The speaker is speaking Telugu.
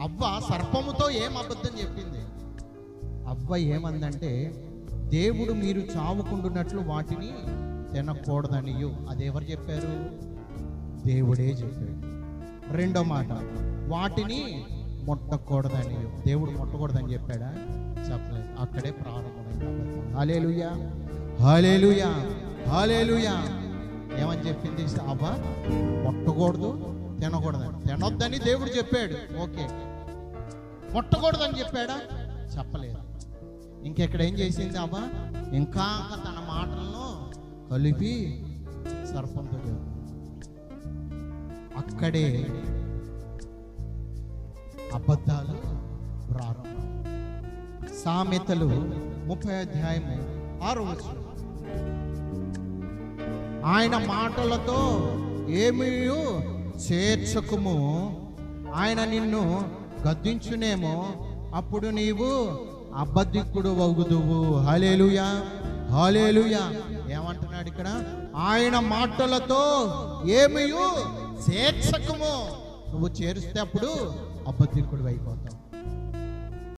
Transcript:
అవ్వ సర్పముతో ఏం అబద్ధం చెప్పింది? అవ్వ ఏమందంటే, దేవుడు మీరు చావుకుంటున్నట్లు వాటిని తినకూడదనియు. అదెవరు చెప్పారు? దేవుడే చెప్పాడు. రెండో మాట, వాటిని ముట్టకూడదని. దేవుడు ముట్టకూడదని చెప్పాడా? చెప్పలేదు. అక్కడే ప్రారంభమైంది అబద్ధం. హల్లెలూయా, హల్లెలూయా, హల్లెలూయా. ఏమని చెప్పింది అవ్వ? ముట్టకూడదు, తినకూడదని. తినొద్దని దేవుడు చెప్పాడు, ఓకే. ముట్టకూడదని చెప్పాడా? చెప్పలేదు. ఇంకెక్కడ ఏం చేసింది అవ్వ? ఇంకా తన మాటలను కలిపి సర్పంతో చెప్పాడు. అక్కడే అబద్ధాలు ప్రారంభం. సామెతలు 30వ అధ్యాయము 6వ వచనం. ఆయన మాటలతో ఏమీ చేర్చకుము, ఆయన నిన్ను గద్దించునేమో, అప్పుడు నీవు అబద్ధికుడు వగుదువు. హల్లెలూయా, హల్లెలూయా. ఏమంటున్నాడు ఇక్కడ? ఆయన మాటలతో ఏమీ చేర్చకుము. నువ్వు చేరిస్తే అప్పుడు అబద్ధికుడు అయిపోతావు.